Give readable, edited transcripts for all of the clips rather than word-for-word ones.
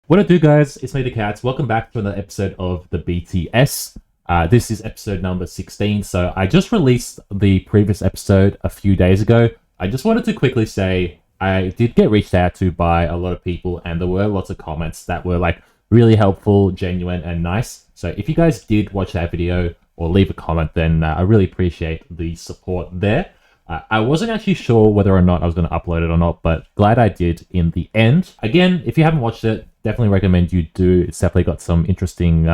What it do, guys? It's me, the Cats. Welcome back to another episode of the BTS. This is episode number 16. So I just released the previous episode a few days ago. I just wanted to quickly say I did get reached out to by a lot of people, and there were lots of comments that were like really helpful, genuine, and nice. So if you guys did watch that video or leave a comment, then I really appreciate the support there. I wasn't actually sure whether or not I was going to upload it or not, but glad I did in the end. Again, if you haven't watched it, definitely recommend you do. It's definitely got some interesting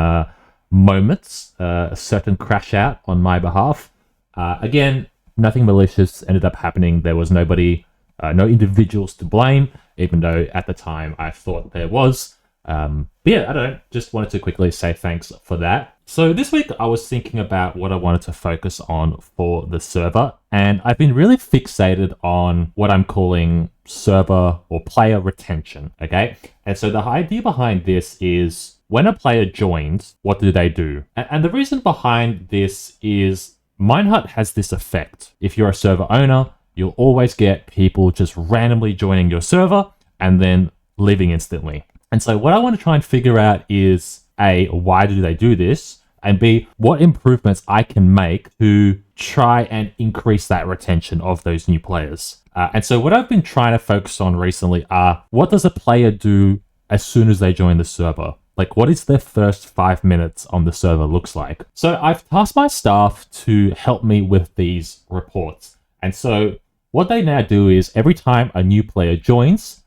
moments, a certain crash out on my behalf. Again, nothing malicious ended up happening. There was nobody, no individuals to blame, even though at the time I thought there was. But yeah, I don't know, just wanted to quickly say thanks for that. So this week I was thinking about what I wanted to focus on for the server, and I've been really fixated on what I'm calling server or player retention, okay? And so the idea behind this is when a player joins, what do they do? And the reason behind this is Minehut has this effect. If you're a server owner, you'll always get people just randomly joining your server and then leaving instantly. And so what I want to try and figure out is A, why do they do this? And B, what improvements I can make to try and increase that retention of those new players. And so what I've been trying to focus on recently are what does a player do as soon as they join the server? Like what is their first 5 minutes on the server looks like? So I've tasked my staff to help me with these reports. And so what they now do is every time a new player joins,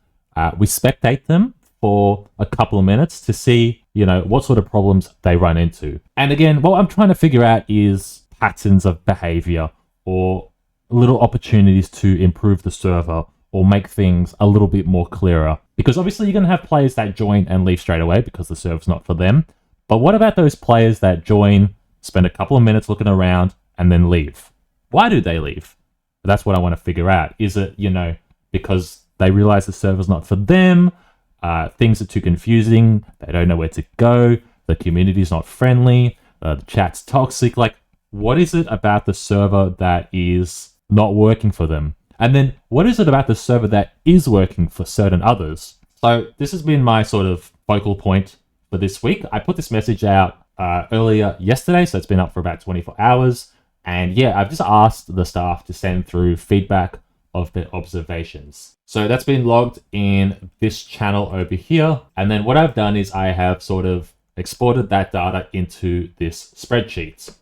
we spectate them for a couple of minutes to see, what sort of problems they run into. And again, what I'm trying to figure out is patterns of behavior or little opportunities to improve the server or make things a little bit more clearer. Because obviously you're going to have players that join and leave straight away because the server's not for them. But what about those players that join, spend a couple of minutes looking around, and then leave? Why do they leave? That's what I want to figure out. Is it, because they realize the server's not for them? Things are too confusing. They don't know where to go. The community's not friendly. The chat's toxic. Like, what is it about the server that is not working for them? And then what is it about the server that is working for certain others? So this has been my sort of focal point for this week. I put this message out earlier yesterday, so it's been up for about 24 hours. And yeah, I've just asked the staff to send through feedback of their observations. So that's been logged in this channel over here. And then what I've done is I have sort of exported that data into this spreadsheet.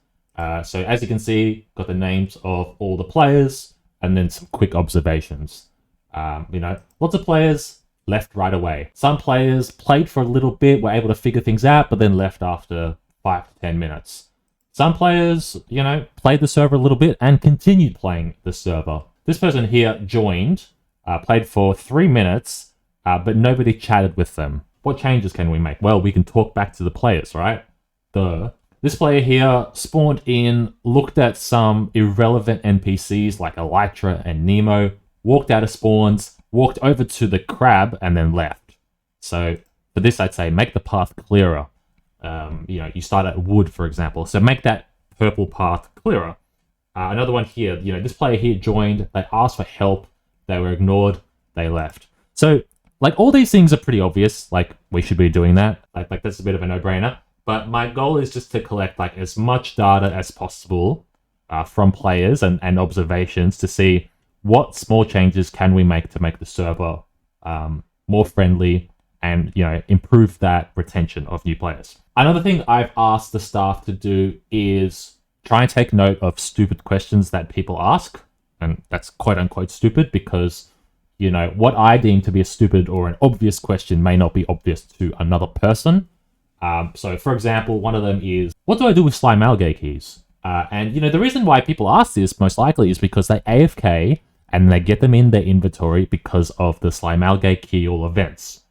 So as you can see, got the names of all the players and then some quick observations. Lots of players left right away. Some players played for a little bit, were able to figure things out, but then left after 5 to 10 minutes. Some players, played the server a little bit and continued playing the server. This person here joined, played for 3 minutes, but nobody chatted with them. What changes can we make? Well, we can talk back to the players, right? This player here spawned in, looked at some irrelevant NPCs like Elytra and Nemo, walked out of spawns, walked over to the crab, and then left. So for this, I'd say make the path clearer. You start at wood, for example. So make that purple path clearer. Another one here, this player here joined, they asked for help, they were ignored, they left. So, all these things are pretty obvious, we should be doing that. That's a bit of a no-brainer. But my goal is just to collect, as much data as possible from players and observations to see what small changes can we make to make the server more friendly and, improve that retention of new players. Another thing I've asked the staff to do is try and take note of stupid questions that people ask. And that's quote unquote stupid because, what I deem to be a stupid or an obvious question may not be obvious to another person. So for example, one of them is, what do I do with slime algae keys? And the reason why people ask this most likely is because they AFK and they get them in their inventory because of the slime algae key all events.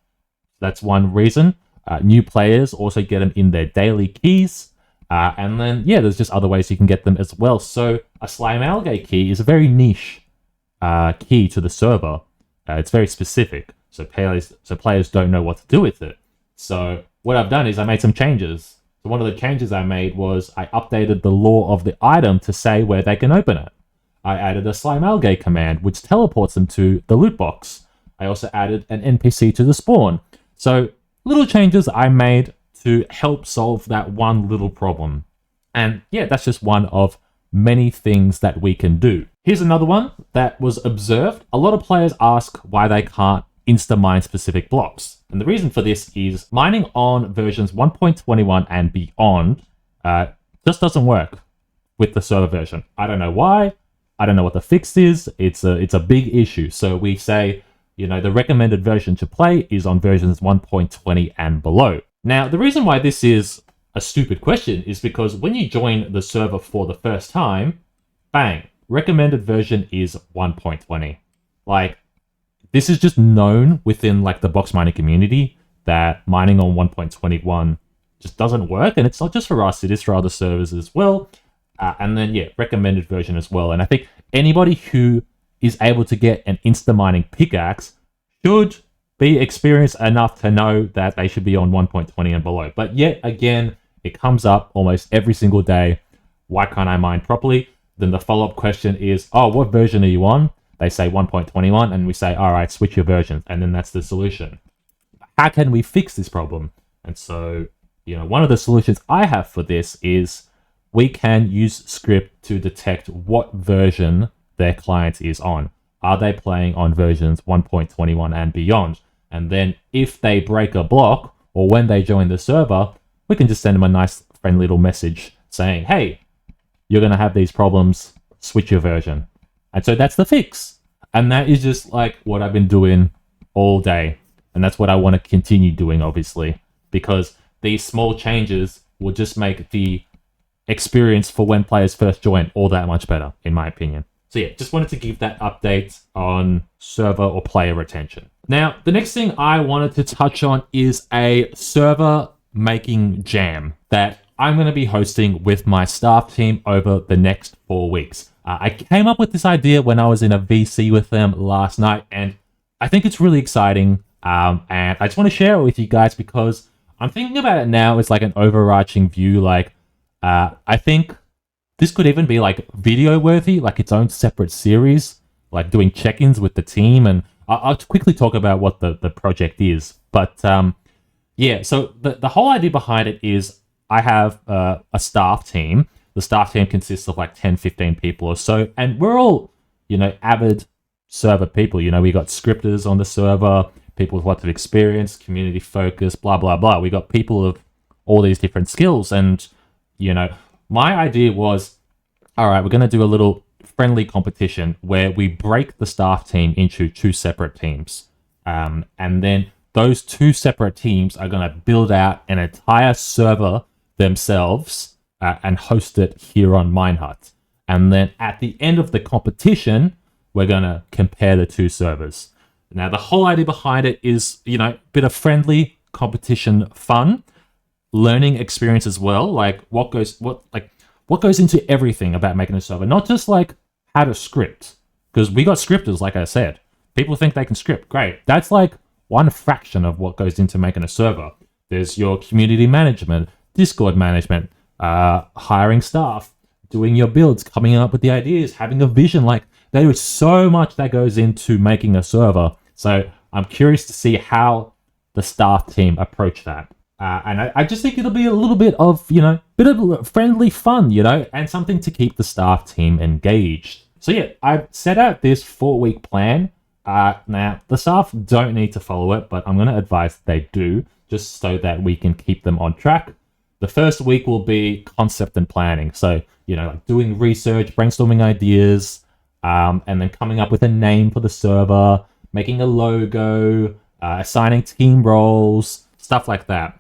That's one reason. New players also get them in their daily keys. And then, there's just other ways you can get them as well. So a slime algae key is a very niche key to the server. It's very specific. So players don't know what to do with it. So what I've done is I made some changes. So one of the changes I made was I updated the lore of the item to say where they can open it. I added a slime algae command, which teleports them to the loot box. I also added an NPC to the spawn. So little changes I made to help solve that one little problem. And yeah, that's just one of many things that we can do. Here's another one that was observed. A lot of players ask why they can't insta-mine specific blocks. And the reason for this is mining on versions 1.21 and beyond just doesn't work with the server version. I don't know why. I don't know what the fix is. It's a big issue. So we say, the recommended version to play is on versions 1.20 and below. Now, the reason why this is a stupid question is because when you join the server for the first time, bang, recommended version is 1.20. Like, this is just known within like the box mining community that mining on 1.21 just doesn't work. And it's not just for us, it is for other servers as well. And then, yeah, recommended version as well. And I think anybody who is able to get an insta-mining pickaxe should be experienced enough to know that they should be on 1.20 and below. But yet again, it comes up almost every single day. Why can't I mine properly? Then the follow-up question is, oh, what version are you on? They say 1.21, and we say, all right, switch your version. And then that's the solution. How can we fix this problem? And so, one of the solutions I have for this is we can use script to detect what version their client is on. Are they playing on versions 1.21 and beyond? And then if they break a block, or when they join the server, we can just send them a nice friendly little message saying, hey, you're going to have these problems, switch your version. And so that's the fix. And that is just like what I've been doing all day. And that's what I want to continue doing, obviously, because these small changes will just make the experience for when players first join all that much better, in my opinion. So yeah, just wanted to give that update on server or player retention. Now, the next thing I wanted to touch on is a server making jam that I'm going to be hosting with my staff team over the next 4 weeks. I came up with this idea when I was in a VC with them last night, and I think it's really exciting. And I just want to share it with you guys because I'm thinking about it now as like an overarching view. Like, I think this could even be like video worthy, like its own separate series, like doing check-ins with the team. And I'll quickly talk about what the project is. But yeah, so the whole idea behind it is I have a staff team. The staff team consists of like 10, 15 people or so. And we're all, avid server people. We got scripters on the server, people with lots of experience, community focus, blah, blah, blah. We got people of all these different skills. And, my idea was, all right, we're going to do a little friendly competition where we break the staff team into 2 separate teams. And then those 2 separate teams are going to build out an entire server themselves and host it here on Minehut. And then at the end of the competition, we're going to compare the 2 servers. Now, the whole idea behind it is, a bit of friendly competition fun, learning experience as well. Like what goes into everything about making a server, not just like how to script, because we got scripters, like I said. People think they can script. Great. That's like one fraction of what goes into making a server. There's your community management, Discord management, hiring staff, doing your builds, coming up with the ideas, having a vision. Like, there is so much that goes into making a server. So I'm curious to see how the staff team approach that. And I just think it'll be a little bit of, bit of friendly fun, and something to keep the staff team engaged. So yeah, I've set out this 4-week plan. Now, the staff don't need to follow it, but I'm going to advise that they do, just so that we can keep them on track. The first week will be concept and planning. So, like doing research, brainstorming ideas, and then coming up with a name for the server, making a logo, assigning team roles, stuff like that.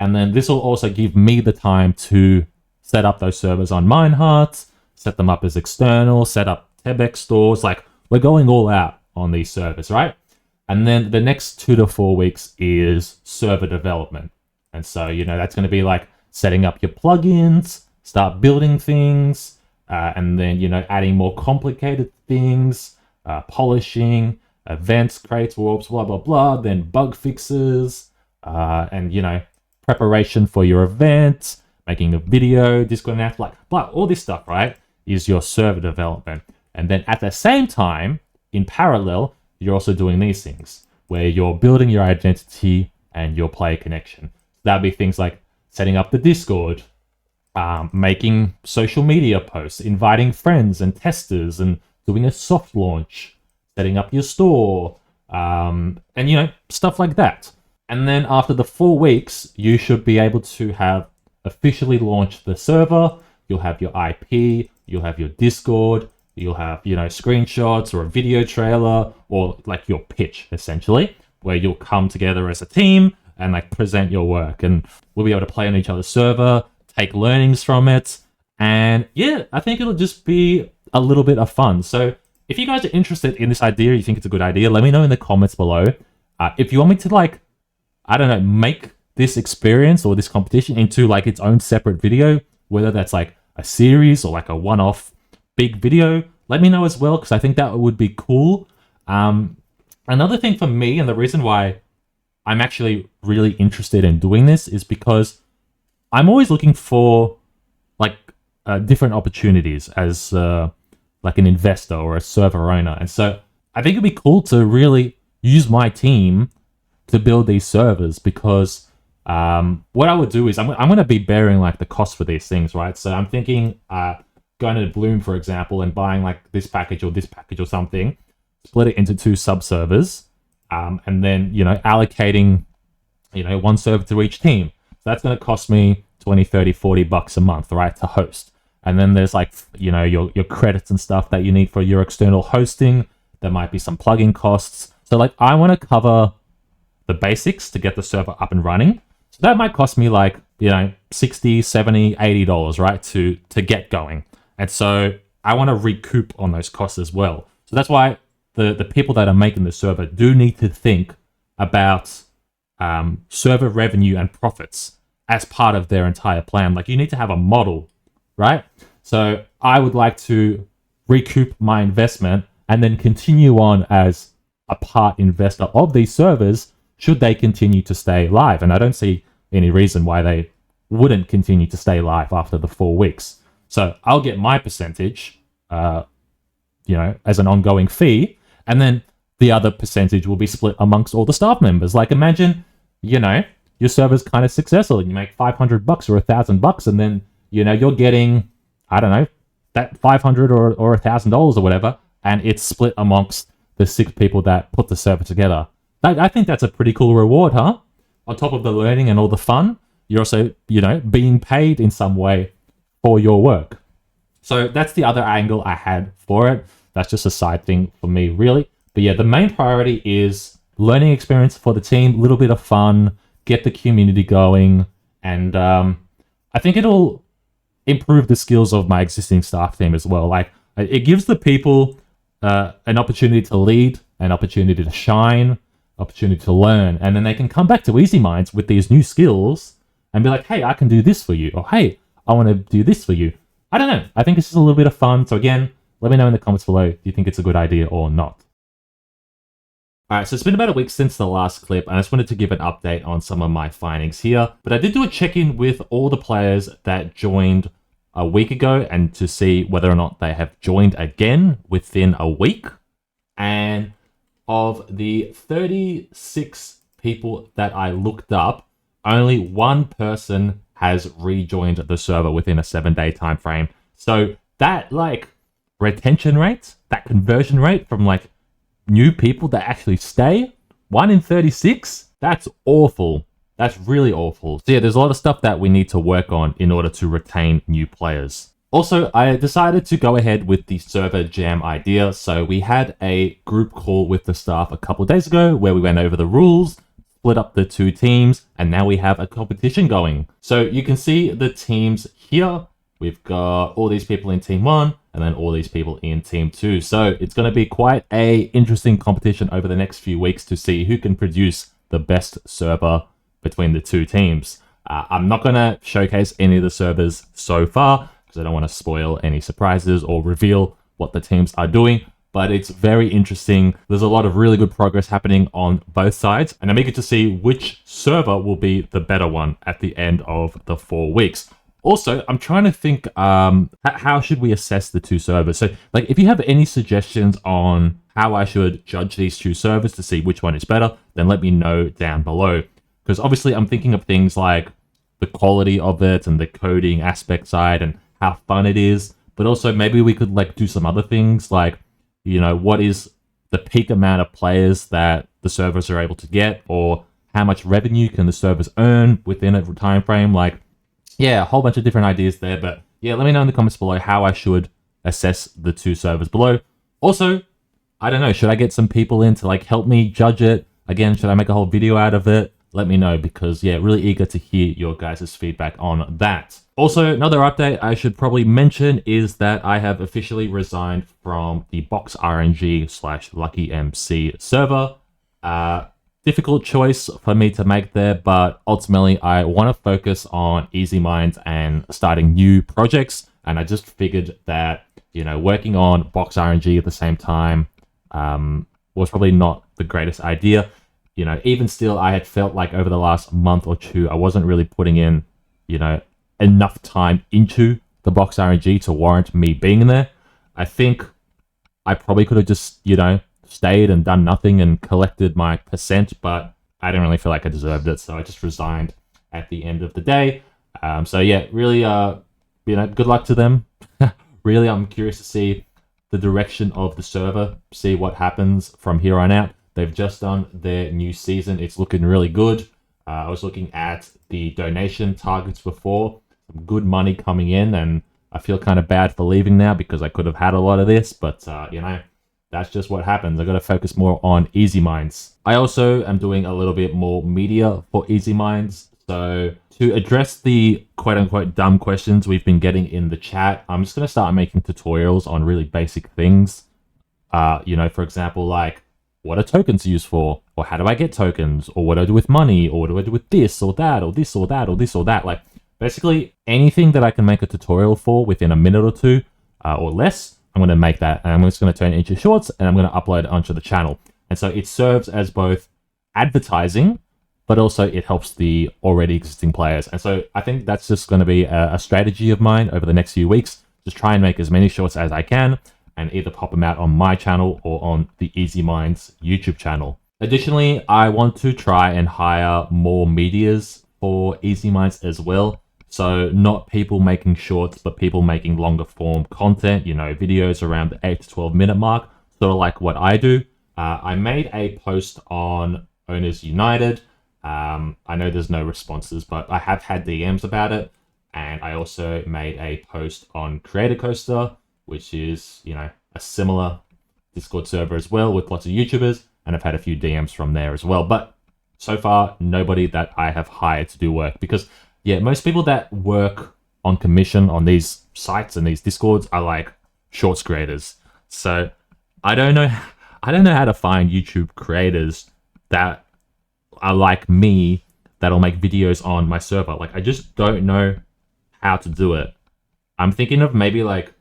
And then this will also give me the time to set up those servers on Minehut, set them up as external, set up Tebex stores. Like, we're going all out on these servers, right? And then the next 2 to 4 weeks is server development. And so, that's going to be like setting up your plugins, start building things, and then, adding more complicated things, polishing, events, crates, warps, blah, blah, blah, then bug fixes, and, preparation for your event, making a video, Discord and like, blah, all this stuff, right, is your server development. And then at the same time, in parallel, you're also doing these things where you're building your identity, and your player connection. That'd be things like setting up the Discord, making social media posts, inviting friends and testers, and doing a soft launch, setting up your store, and stuff like that. And then after the 4 weeks, you should be able to have officially launched the server. You'll have your IP, you'll have your Discord, you'll have, screenshots or a video trailer, or like your pitch, essentially, where you'll come together as a team and like present your work. And we'll be able to play on each other's server, take learnings from it. And yeah, I think it'll just be a little bit of fun. So if you guys are interested in this idea, you think it's a good idea, let me know in the comments below. If you want me to make this experience or this competition into like its own separate video, whether that's like a series or like a one-off big video, let me know as well, because I think that would be cool. Another thing for me, and the reason why I'm actually really interested in doing this, is because I'm always looking for like different opportunities as like an investor or a server owner. And so I think it'd be cool to really use my team to build these servers, because what I would do is I'm going to be bearing like the cost for these things, right? So I'm thinking going to Bloom, for example, and buying like this package or something, split it into 2 subservers, and then, allocating, one server to each team. So that's going to cost me 20, 30, 40 bucks a month, right, to host. And then there's like, your credits and stuff that you need for your external hosting. There might be some plugin costs. So like I want to cover the basics to get the server up and running. So that might cost me like, $60, $70, $80, right, to get going. And so I want to recoup on those costs as well. So that's why the people that are making the server do need to think about server revenue and profits as part of their entire plan. Like you need to have a model, right? So I would like to recoup my investment and then continue on as a part investor of these servers should they continue to stay live. And I don't see any reason why they wouldn't continue to stay live after the 4 weeks. So I'll get my percentage, as an ongoing fee, and then the other percentage will be split amongst all the staff members. Like imagine, your server's kind of successful and you make $500 or $1,000, and then, you're getting, I don't know, that $500 or $1,000 or whatever, and it's split amongst the 6 people that put the server together. I think that's a pretty cool reward, huh? On top of the learning and all the fun, you're also, being paid in some way for your work. So that's the other angle I had for it. That's just a side thing for me, really. But yeah, the main priority is learning experience for the team, a little bit of fun, get the community going, and I think it'll improve the skills of my existing staff team as well. Like it gives the people an opportunity to lead, an opportunity to shine, opportunity to learn, and then they can come back to Easy Minds with these new skills and be like, hey, I can do this for you, or hey, I want to do this for you. I don't know. I think it's just a little bit of fun. So again, let me know in the comments below if you think it's a good idea or not. Alright, so it's been about a week since the last clip, and I just wanted to give an update on some of my findings here. But I did do a check-in with all the players that joined a week ago, and to see whether or not they have joined again within a week. And of the 36 people that I looked up, only 1 person has rejoined the server within a 7-day time frame. So that like retention rate, that conversion rate from like new people that actually stay, 1 in 36, that's awful. That's really awful. So yeah, there's a lot of stuff that we need to work on in order to retain new players. Also, I decided to go ahead with the server jam idea. So we had a group call with the staff a couple of days ago where we went over the rules, split up the 2 teams, and now we have a competition going. So you can see the teams here. We've got all these people in team 1 and then all these people in team 2. So it's going to be quite a interesting competition over the next few weeks to see who can produce the best server between the 2 teams. I'm not going to showcase any of the servers so far because I don't want to spoil any surprises or reveal what the teams are doing. But it's very interesting. There's a lot of really good progress happening on both sides, and I'm eager to see which server will be the better one at the end of the 4 weeks. Also, I'm trying to think, how should we assess the 2 servers? So, like, if you have any suggestions on how I should judge these 2 servers to see which one is better, then let me know down below. Because obviously I'm thinking of things like the quality of it and the coding aspect side and how fun it is. But also maybe we could like do some other things like, what is the peak amount of players that the servers are able to get, or how much revenue can the servers earn within a time frame. Like, yeah, a whole bunch of different ideas there. But yeah, let me know in the comments below how I should assess the two servers below. Also, I don't know, should I get some people in to like help me judge it? Again, should I make a whole video out of it? Let me know, because yeah, really eager to hear your guys' feedback on that. Also, another update I should probably mention is that I have officially resigned from the Box RNG / Lucky MC server. Difficult choice for me to make there, but ultimately I want to focus on Easy Minds and starting new projects. And I just figured that, working on Box RNG at the same time was probably not the greatest idea. Even still, I had felt like over the last month or two, I wasn't really putting in, enough time into the Box RNG to warrant me being there. I think I probably could have just, stayed and done nothing and collected my percent, but I didn't really feel like I deserved it, so I just resigned at the end of the day. So yeah, really, good luck to them. Really, I'm curious to see the direction of the server, see what happens from here on out. They've just done their new season. It's looking really good. I was looking at the donation targets before. Some good money coming in, and I feel kind of bad for leaving now because I could have had a lot of this, but, that's just what happens. I got to focus more on Easy Minds. I also am doing a little bit more media for Easy Minds. So to address the quote-unquote dumb questions we've been getting in the chat, I'm just going to start making tutorials on really basic things. For example, like, what are tokens used for? Or how do I get tokens? Or what do I do with money? Or what do I do with this or that? Or this or that? Or this or that? Like, basically anything that I can make a tutorial for within a minute or two or less, I'm going to make that. And I'm just going to turn it into shorts and I'm going to upload it onto the channel. And so it serves as both advertising, but also it helps the already existing players. And so I think that's just going to be a strategy of mine over the next few weeks. Just try and make as many shorts as I can and either pop them out on my channel or on the Easy Minds YouTube channel. Additionally, I want to try and hire more medias for Easy Minds as well. So not people making shorts, but people making longer form content, videos around the 8 to 12 minute mark, sort of like what I do. I made a post on Owners United. I know there's no responses, but I have had DMs about it. And I also made a post on Creator Coaster, which is, a similar Discord server as well with lots of YouTubers. And I've had a few DMs from there as well. But so far, nobody that I have hired to do work, because yeah, most people that work on commission on these sites and these Discords are like shorts creators. So I don't know how to find YouTube creators that are like me that'll make videos on my server. Like, I just don't know how to do it. I'm thinking of maybe like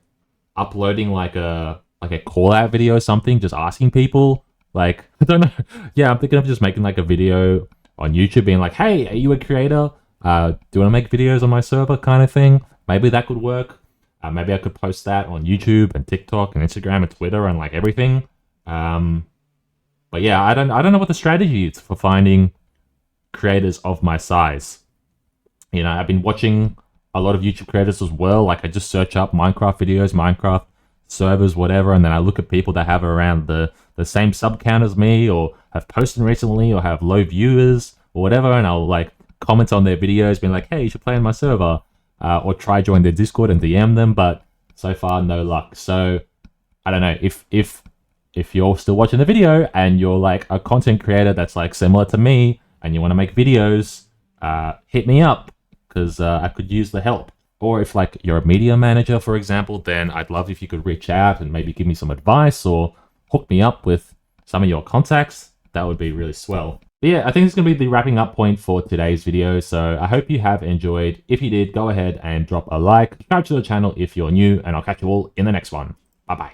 uploading like a call out video or something, just asking people. Like, I don't know. Yeah, I'm thinking of just making like a video on YouTube being like, hey, are you a creator? Do you want to make videos on my server kind of thing? Maybe that could work. Maybe I could post that on YouTube and TikTok and Instagram and Twitter and like everything. But yeah, I don't know what the strategy is for finding creators of my size. I've been watching a lot of YouTube creators as well. Like, I just search up Minecraft videos, Minecraft servers, whatever, and then I look at people that have around the same sub count as me, or have posted recently, or have low viewers, or whatever, and I'll like comment on their videos being like, hey, you should play in my server, or try join their Discord and DM them, but so far no luck. So I don't know, if you're still watching the video and you're like a content creator that's like similar to me and you want to make videos, hit me up, because I could use the help. Or if like you're a media manager, for example, then I'd love if you could reach out and maybe give me some advice or hook me up with some of your contacts. That would be really swell. But yeah, I think it's going to be the wrapping up point for today's video. So I hope you have enjoyed. If you did, go ahead and drop a like. Subscribe to the channel if you're new, and I'll catch you all in the next one. Bye-bye.